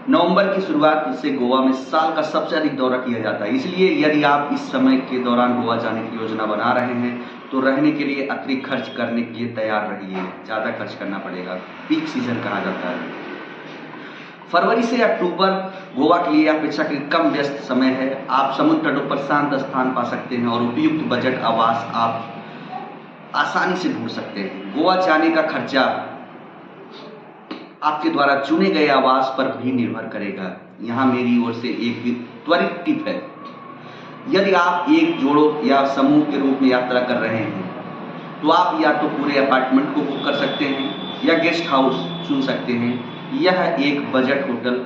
नवंबर की शुरुआत से गोवा में साल का सबसे अधिक दौरा किया जाता है। इसलिए यदि आप इस समय के दौरान गोवा जाने की योजना बना रहे हैं तो रहने के लिए अतिरिक्त खर्च करने के लिए तैयार रहिए। ज़्यादा खर्च करना पड़ेगा। पीक सीजन कहा जाता है। फरवरी से अक्टूबर गोवा के लिए अपेक्षाकृत कम व्यस्त समय है। आप समुद्र तटों पर शांत स्थान पा सकते हैं और उपयुक्त बजट आवास आप आसानी से ढूंढ सकते हैं। गोवा जाने का खर्चा आपके द्वारा चुने गए आवास पर भी निर्भर करेगा। यहाँ मेरी ओर से एक त्वरित टिप है। यदि आप एक जोड़ों या समूह के रूप में यात्रा कर रहे हैं तो आप या तो पूरे अपार्टमेंट को बुक कर सकते हैं या गेस्ट हाउस चुन सकते हैं। यह एक बजट होटल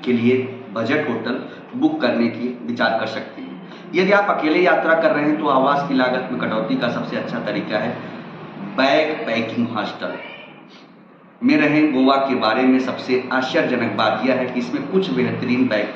के लिए बजट होटल बुक करने की विचार कर सकते हैं। यदि आप अकेले यात्रा कर रहे हैं तो आवास की लागत में कटौती का सबसे अच्छा तरीका है बैग पैकिंग हॉस्टल में रहें। गोवा के बारे में सबसे आश्चर्यजनक बात यह है कि इसमें कुछ बेहतरीन बैग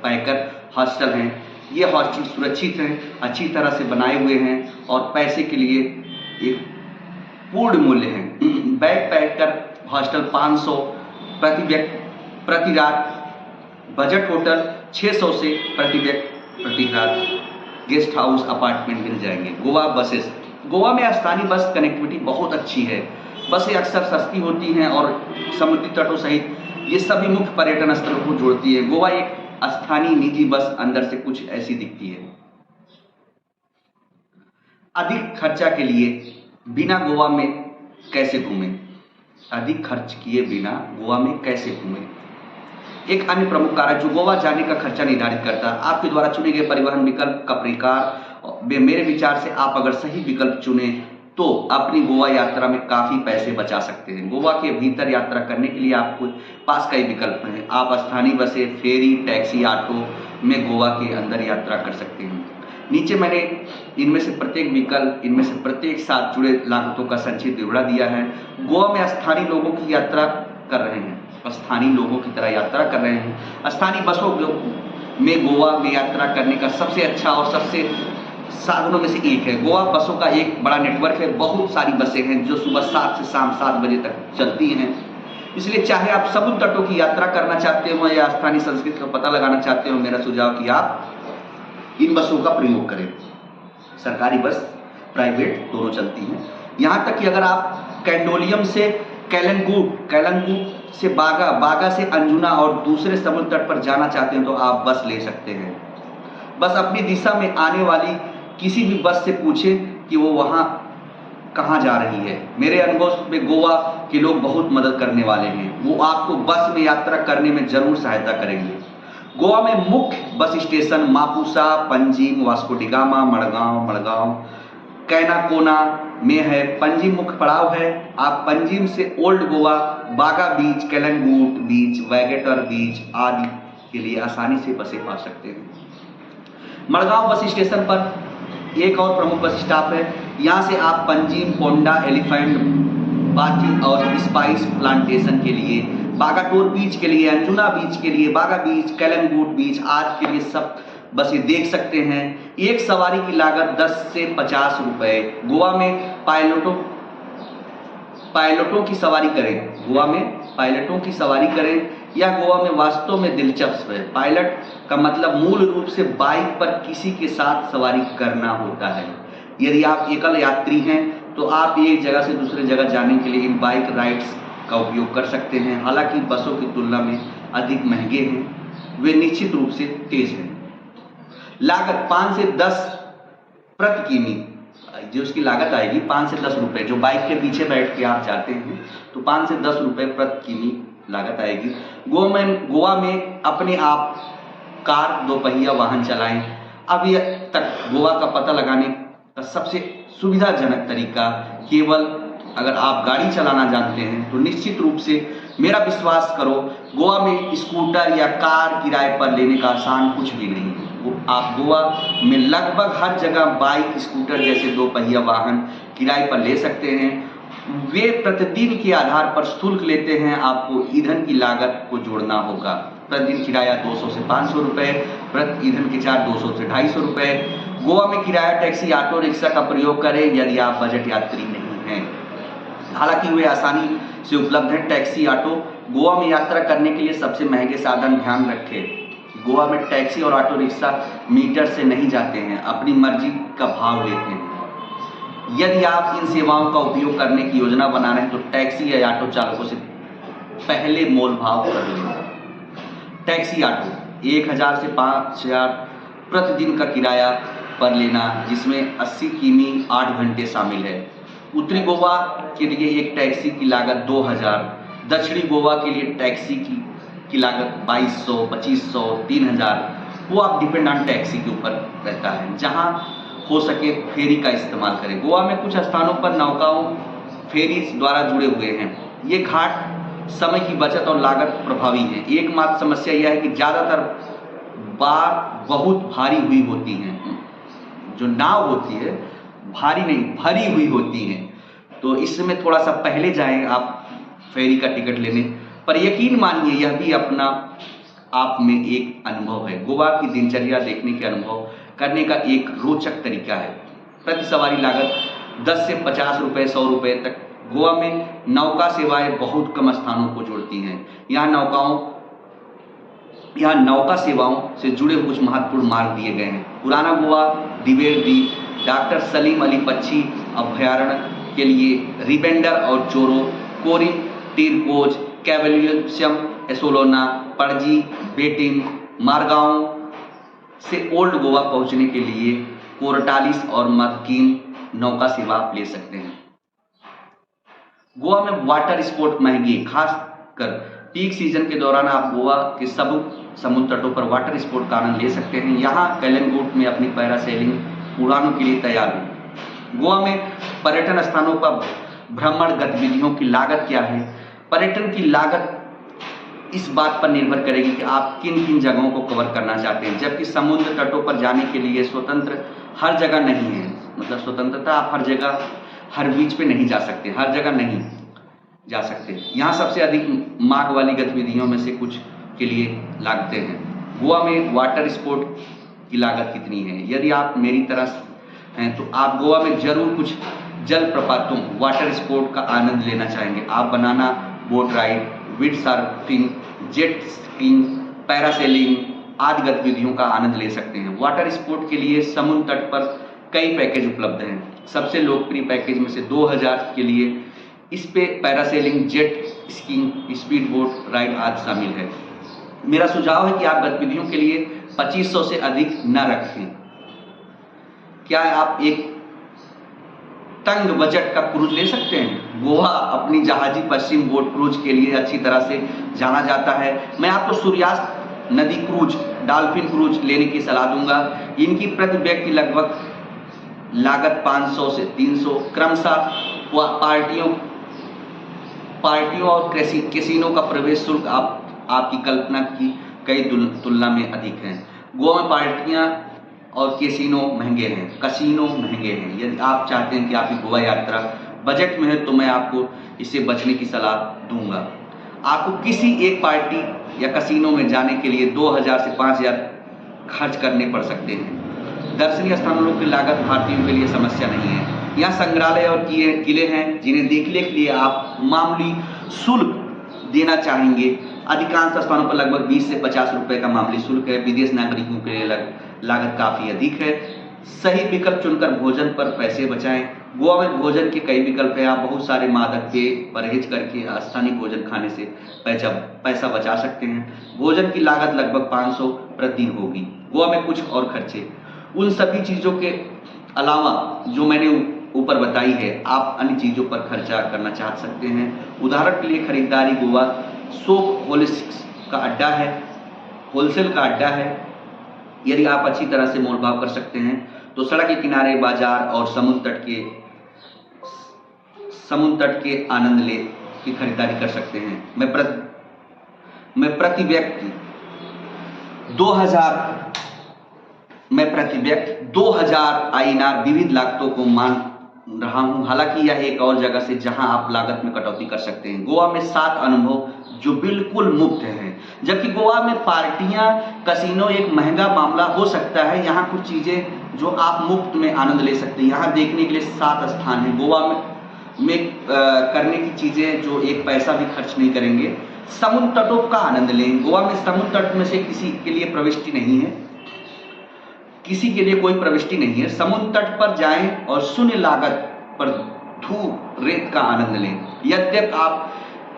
पैकर हॉस्टल हैं। ये हॉस्टल सुरक्षित हैं, अच्छी तरह से बनाए हुए हैं और पैसे के लिए एक पूर्ण मूल्य है। बैग पैकर हॉस्टल 500 प्रति रात, बजट होटल 600 से प्रति रात, गेस्ट हाउस अपार्टमेंट मिल जाएंगे। गोवा बसेस, गोवा में स्थानीय बस कनेक्टिविटी बहुत अच्छी है। बसें अक्सर सस्ती होती हैं और समुद्री तटों सहित ये सभी मुख्य पर्यटन स्थलों को जोड़ती है। गोवा एक स्थानीय निजी बस अंदर से कुछ ऐसी दिखती है। अधिक खर्चा के लिए बिना गोवा में कैसे घूमें? अधिक खर्च किए बिना गोवा में कैसे घूमें? एक अन्य प्रमुख कारक जो गोवा जाने का खर्चा निर्धारित करता है आपके द्वारा चुने गए परिवहन विकल्प का प्रकार। मेरे विचार से आप अगर सही विकल्प चुने तो अपनी गोवा यात्रा में काफी पैसे बचा सकते हैं। गोवा के भीतर यात्रा करने के लिए आपको पास कई विकल्प हैं। आप स्थानीय बसें, फेरी, टैक्सी, ऑटो में गोवा के अंदर यात्रा कर सकते हैं। नीचे मैंने इनमें से प्रत्येक साथ जुड़े लागतों का संक्षिप्त विवरण दिया है। गोवा में स्थानीय लोगों की यात्रा कर रहे हैं, स्थानीय लोगों की तरह यात्रा कर रहे हैं। स्थानीय बसों में गोवा में यात्रा करने का सबसे अच्छा और सबसे साधनों में से एक है। गोवा बसों का एक बड़ा नेटवर्क है। बहुत सारी बसें हैं जो सुबह 7 से शाम 7 बजे तक चलती हैं। इसलिए चाहे आप समुद्र तटों की यात्रा करना चाहते हो या स्थानीय संस्कृति का पता लगाना चाहते हो, मेरा सुझाव कि आप इन बसों का प्रयोग करें। सरकारी बस, प्राइवेट दोनों चलती हैं। यहाँ तक कि अगर आप कैंडोलियम से कैलंगूट से बागा से अंजुना और दूसरे समुद्र तट पर जाना चाहते हैं तो आप बस ले सकते हैं। बस अपनी दिशा में आने वाली किसी भी बस से पूछें कि वो वहाँ कहाँ जा रही है। मेरे अनुभव में गोवा के लोग बहुत मदद करने वाले हैं। वो आपको बस में यात्रा करने में जरूर सहायता करेंगे। गोवा में मुख्य bus station Mapusa, Panjim, Vasco D gamma, Madgaon, Canacona में है। पंजिम मुख्य पड़ाव है। आप पंजिम से ओल्ड गोवा, बागा बीच, कैलंगूट बीच, वैगेटर बीच आदि के लिए आसानी से बसें पा सकते हैं। मड़गांव बस स्टेशन पर एक और प्रमुख बस स्टॉप है। यहाँ से आप पंजिम, पोंडा, एलिफेंट बाथी और स्पाइस प्लांटेशन के लिए, बागाटोर बीच के लिए, अंजुना बीच के लिए, बागा बीच, कैलंगूट बीच आदि के लिए सब बसें देख सकते हैं। एक सवारी की लागत 10 से 50 रुपए। गोवा में पायलटों की सवारी करें। गोवा में पायलटों की सवारी करें या गोवा में वास्तव में दिलचस्प है। पायलट का मतलब मूल रूप से बाइक पर किसी के साथ सवारी करना होता है। यदि आप एकल यात्री हैं तो आप एक जगह से दूसरे जगह जाने के लिए इन बाइक राइड्स का उपयोग कर सकते हैं। हालांकि बसों की तुलना में अधिक महंगे हैं, वे निश्चित रूप से तेज हैं। लागत 5 से 10 प्रति किमी, जो उसकी लागत आएगी 5 से 10 रुपए। जो बाइक के पीछे बैठ के आप जाते हैं तो 5 से 10 रुपए प्रति किमी लागत आएगी। गोवा में अपने आप कार, दोपहिया वाहन चलाएं। अभी तक गोवा का पता लगाने का सबसे सुविधाजनक तरीका केवल अगर आप गाड़ी चलाना जानते हैं तो निश्चित रूप से मेरा विश्वास करो, गोवा में स्कूटर या कार किराए पर लेने का आसान कुछ भी नहीं है। आप गोवा में लगभग हर जगह बाइक, स्कूटर जैसे दोपहिया वाहन किराए पर ले सकते हैं। वे प्रतिदिन के आधार पर शुल्क लेते हैं। आपको ईंधन की लागत को जोड़ना होगा। प्रतिदिन किराया 200 से 500 रुपए, प्रति ईंधन के चार्ज 200 से 250 रुपए। गोवा में किराया टैक्सी, ऑटो रिक्शा का प्रयोग करें यदि आप बजट यात्री नहीं हैं। हालांकि वे आसानी से उपलब्ध है। टैक्सी ऑटो गोवा में यात्रा करने के लिए सबसे महंगे साधन, ध्यान रखें गोवा में टैक्सी और ऑटो रिक्शा मीटर से नहीं जाते हैं, अपनी मर्जी का भाव लेते हैं। यदि आप इन सेवाओं का उपयोग करने की योजना बना रहे हैं तो टैक्सी या ऑटो चालकों से पहले मोल भाव कर लें। टैक्सी ऑटो 1000 से 5000 प्रतिदिन का किराया पर लेना, जिसमें 80 किमी 8 घंटे शामिल है। उत्तरी गोवा के लिए एक टैक्सी की लागत 2000, दक्षिणी गोवा के लिए टैक्सी की लागत 2200, 2500, 3000, वो आप डिपेंड ऑन टैक्सी के ऊपर रहता है। जहां हो सके फेरी का इस्तेमाल करें। गोवा में कुछ स्थानों पर नौकाओं फेरी द्वारा जुड़े हुए हैं। ये घाट समय की बचत और लागत प्रभावी है। एकमात्र समस्या यह है कि ज़्यादातर बार बहुत भारी हुई होती हैं। जो नाव होती है भारी नहीं, भरी हुई होती हैं, तो इसमें थोड़ा सा पहले जाएं आप फेरी का टिकट लेने। पर यकीन मानिए यह भी अपना आप में एक अनुभव है। गोवा की दिनचर्या देखने के अनुभव करने का एक रोचक तरीका है। प्रति सवारी लागत 10 से 50 रुपये, 100 रुपये तक। गोवा में नौका सेवाएं बहुत कम स्थानों को जोड़ती हैं। यहाँ नौका सेवाओं से जुड़े कुछ महत्वपूर्ण मार्ग दिए गए हैं। पुराना गोवा, दिवेर द्वीप, डॉक्टर सलीम अली पक्षी अभ्यारण्य के लिए रिबेंडर और चोरो, कोरिम, टीरकोज, कैवलियम, एसोलोना, पणजी, बेटिंग, मारगांव से ओल्ड गोवा पहुंचने के लिए कोरटालिस और मदकीन नौका सेवा आप ले सकते हैं। गोवा में वाटर स्पोर्ट महंगी, खासकर पीक सीजन के दौरान आप गोवा के सब समुद्र तटों पर वाटर स्पोर्ट का आनंद ले सकते हैं। यहाँ कैलनगुट में अपनी पैरासेलिंग उड़ानों के लिए तैयार हैं। गोवा में पर्यटन स्थानों पर भ्रमण गतिविधियों की लागत क्या है? पर्यटन की लागत इस बात पर निर्भर करेगी कि आप किन किन जगहों को कवर करना चाहते हैं। जबकि समुद्र तटों पर जाने के लिए स्वतंत्र हर जगह नहीं है, मतलब स्वतंत्रता आप हर जगह हर बीच पे नहीं जा सकते, हर जगह नहीं जा सकते। यहाँ सबसे अधिक मांग वाली गतिविधियों में से कुछ के लिए लागतें हैं। गोवा में वाटर स्पोर्ट की लागत कितनी है? यदि आप मेरी तरह हैं तो आप गोवा में जरूर कुछ जलप्रपातों वाटर स्पोर्ट का आनंद लेना चाहेंगे। आप banana boat ride, wind surfing, jet skiing, parasailing आदि गतिविधियों का आनंद ले सकते हैं। वाटर स्पोर्ट के लिए समुद्र तट पर कई पैकेज उपलब्ध हैं। सबसे लोकप्रिय पैकेज में से 2000 के लिए इस पे parasailing, jet skiing, speed boat ride आदि शामिल है। मेरा सुझाव है कि आप गतिविधियों के लिए 2500 से अधिक न रखें। क्या आप एक तंग बजट का क्रूज ले सकते हैं? गोवा अपनी जहाजी पश्चिम बोट क्रूज के लिए अच्छी तरह से जाना जाता है। मैं आपको सूर्यास्त नदी क्रूज, डॉल्फिन क्रूज लेने की सलाह दूंगा। इनकी प्रति व्यक्ति लगभग लागत 500 से 300 क्रमशः पार्टियों और कैसीनो का प्रवेश शुल्क आपकी कल्पना की कई तुलना में अधिक है। गोवा में पार्टियां और कैसीनो महंगे हैं। यदि आप चाहते हैं कि आपकी गोवा यात्रा बजट में है तो मैं आपको इससे बचने की सलाह दूंगा। आपको किसी एक पार्टी या कैसीनो में जाने के लिए 2000 से 5000 खर्च करने पड़ सकते हैं। दर्शनीय स्थानों की लागत भारतीयों के लिए समस्या नहीं है। यहाँ संग्रहालय और किले हैं जिन्हें देखने के लिए आप मामूली शुल्क देना चाहेंगे। अधिकांश स्थानों पर लगभग 20 से 50 रुपए का मामूली शुल्क है। विदेश नागरिकों के लिए लागत काफ़ी अधिक है। सही विकल्प चुनकर भोजन पर पैसे बचाएं। गोवा में भोजन के कई विकल्प हैं। आप बहुत सारे मादक पे परहेज करके स्थानीय भोजन खाने से पैसा बचा सकते हैं। भोजन की लागत लगभग 500 प्रति दिन होगी। गोवा में कुछ और खर्चे, उन सभी चीज़ों के अलावा जो मैंने ऊपर बताई है, आप अन्य चीज़ों पर खर्चा करना चाह सकते हैं। उदाहरण के लिए खरीदारी, गोवा सोप होलसेल का अड्डा है। यदि आप अच्छी तरह से मोलभाव कर सकते हैं तो सड़क के किनारे बाजार और समुद्र तट के आनंद ले की खरीदारी कर सकते हैं। मैं प्रति व्यक्ति 2000 INR विविध लागतों को मान रहा हूं। हालांकि यह एक और जगह से जहां आप लागत में कटौती कर सकते हैं। गोवा में 7 अनुभव जो बिल्कुल मुफ्त हैं। जबकि गोवा में पार्टियां, कैसीनो एक महंगा मामला हो सकता है, यहाँ कुछ चीज़ें जो आप मुफ्त में आनंद ले सकते हैं। यहाँ देखने के लिए 7 स्थान हैं। में करने की चीज़ें जो एक पैसा भी खर्च नहीं करेंगे। समुद्र तटों का आनंद लें। गोवा में समुद्र तट में से किसी के लिए प्रविष्टि नहीं है, किसी के लिए कोई प्रविष्टि नहीं है। समुद्र तट पर जाएं और शून्य लागत पर धूप रेत का आनंद लें। यद्यप आप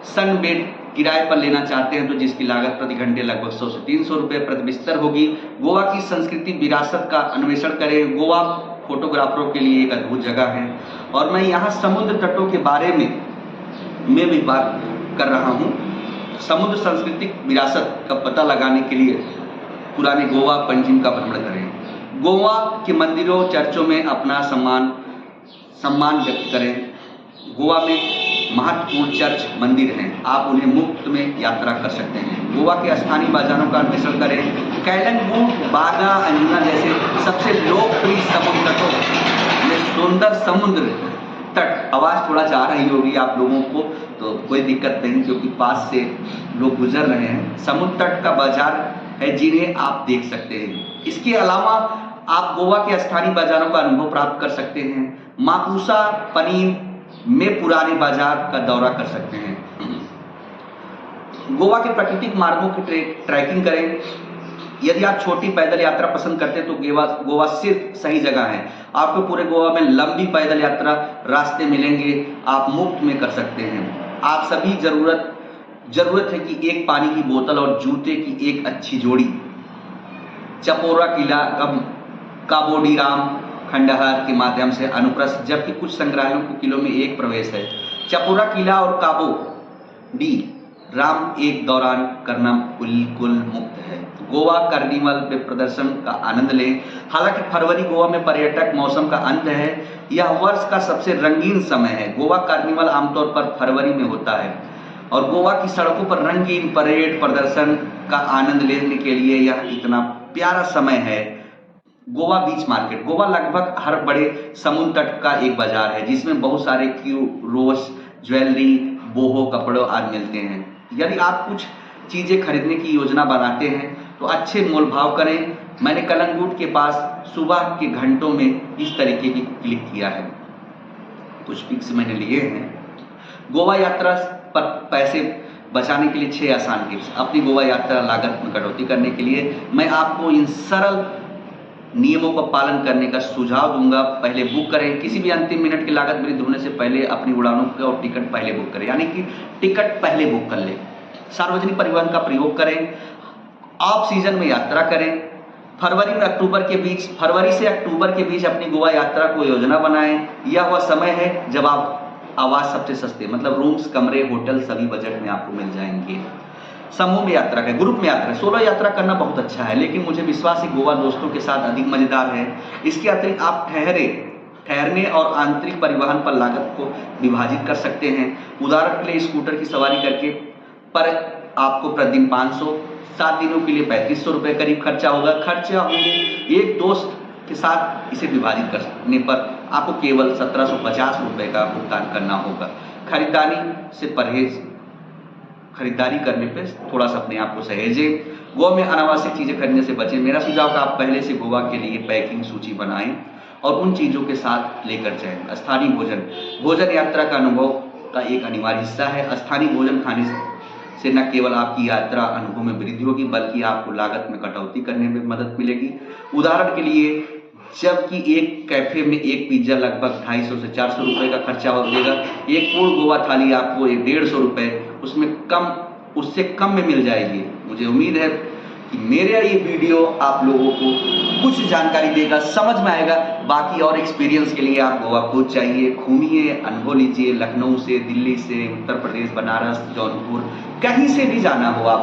सनबेड किराए पर लेना चाहते हैं तो जिसकी लागत प्रति घंटे लगभग 100 से 300 रुपये प्रति बिस्तर होगी। गोवा की संस्कृति विरासत का अन्वेषण करें। गोवा फोटोग्राफरों के लिए एक अद्भुत जगह है और मैं यहाँ समुद्र तटों के बारे में भी बात कर रहा हूँ। समुद्र सांस्कृतिक विरासत का पता लगाने के लिए पुराने गोवा पंजिम का भ्रमण करें। गोवा के मंदिरों चर्चों में अपना सम्मान व्यक्त करें। गोवा में महत्वपूर्ण चर्च मंदिर हैं, आप उन्हें मुफ्त में यात्रा कर सकते हैं। गोवा के स्थानीय बाजारों का अन्वेषण करें। कैलनबुट, बागा, अंजुना जैसे सबसे लोकप्रिय समुद्र तटों में सुंदर समुद्र तट। आवाज़ थोड़ा जा रही होगी आप लोगों को, तो कोई दिक्कत नहीं क्योंकि पास से लोग गुजर रहे हैं। समुद्र तट का बाजार है जिन्हें आप देख सकते हैं। इसके अलावा आप गोवा के स्थानीय बाजारों का अनुभव प्राप्त कर सकते हैं। मापुसा पनीर में पुराने बाजार का दौरा कर सकते हैं। गोवा के प्राकृतिक मार्गों की ट्रैकिंग करें। यदि आप छोटी पैदल यात्रा पसंद करते हैं तो गोवा सिर्फ सही जगह है। आपको पूरे गोवा में लंबी पैदल यात्रा रास्ते मिलेंगे, आप मुफ्त में कर सकते हैं। आप सभी जरूरत है कि एक पानी की बोतल और जूते की एक अच्छी जोड़ी। चपोरा किला काबोडीराम खंडहर के माध्यम से अनुप्रस्थ, जबकि कुछ संग्रहालयों के किलों में एक प्रवेश है। चपोरा किला और काबो डी राम एक दौरान करना बिल्कुल मुक्त है। गोवा कार्निवल में प्रदर्शन का आनंद लें। हालांकि फरवरी गोवा में पर्यटक मौसम का अंत है, यह वर्ष का सबसे रंगीन समय है। गोवा कार्निवल आमतौर पर फरवरी में होता है और गोवा की सड़कों पर रंगीन परेड प्रदर्शन का आनंद लेने के लिए यह इतना प्यारा समय है। गोवा बीच मार्केट। गोवा लगभग हर बड़े समुद्र तट का एक बाजार है जिसमें बहुत सारे रोज, ज्वेलरी, बोहो, कपड़ों आदि मिलते हैं। यदि आप कुछ चीज़ें खरीदने की योजना बनाते हैं तो अच्छे मोल भाव करें। मैंने कलंगुट के पास सुबह के घंटों में इस तरीके की क्लिक किया है, कुछ पिक्स मैंने लिए हैं। गोवा यात्रा पर पैसे बचाने के लिए 6 आसान टिप्स। अपनी गोवा यात्रा लागत में कटौती करने के लिए मैं आपको इन सरल नियमों का पालन करने का सुझाव दूंगा। पहले बुक करें। किसी भी अंतिम मिनट की लागत वृद्धि होने से पहले अपनी उड़ानों का और टिकट पहले बुक करें, यानी कि टिकट पहले बुक कर लें। सार्वजनिक परिवहन का प्रयोग करें। ऑफ सीजन में यात्रा करें। फरवरी से अक्टूबर के बीच अपनी गोवा यात्रा को योजना बनाएं। यह वह समय है जब आप आवास सबसे सस्ते, मतलब रूम्स, कमरे, होटल सभी बजट में आपको मिल जाएंगे। समूह में यात्रा करें, ग्रुप में यात्रा। सोलो यात्रा करना बहुत अच्छा है, लेकिन मुझे विश्वास है गोवा दोस्तों के साथ अधिक मजेदार है। इसके अतिरिक्त आप ठहरने और आंतरिक परिवहन पर लागत को विभाजित कर सकते हैं। उदाहरण के लिए स्कूटर की सवारी करके पर आपको प्रतिदिन 500, 7 दिनों के लिए 3500 रुपये करीब खर्चा होगा। एक दोस्त के साथ इसे विभाजित करने पर आपको केवल 1750 रुपये का भुगतान करना होगा। खरीदारी करने पे थोड़ा सा अपने आप को सहेजें। गोवा में अनावश्यक चीज़ें खरीदने से बचें। मेरा सुझाव है आप पहले से गोवा के लिए पैकिंग सूची बनाएं और उन चीज़ों के साथ लेकर जाएं। स्थानीय भोजन यात्रा का अनुभव का एक अनिवार्य हिस्सा है। स्थानीय भोजन खाने से न केवल आपकी यात्रा अनुभव में वृद्धि होगी बल्कि आपको लागत में कटौती करने में मदद मिलेगी। उदाहरण के लिए, जबकि एक कैफे में एक पिज्जा लगभग 250 से 400 रुपये का खर्चा हो जाएगा, एक पूर्ण गोवा थाली आपको 150 रुपये उससे कम में मिल जाएगी। मुझे उम्मीद है कि मेरा ये वीडियो आप लोगों को कुछ जानकारी देगा, समझ में आएगा। बाकी और एक्सपीरियंस के लिए आप गोवा खुद चाहिए, घूमिए, अनुभव लीजिए। लखनऊ से, दिल्ली से, उत्तर प्रदेश, बनारस, जौनपुर, कहीं से भी जाना हो आप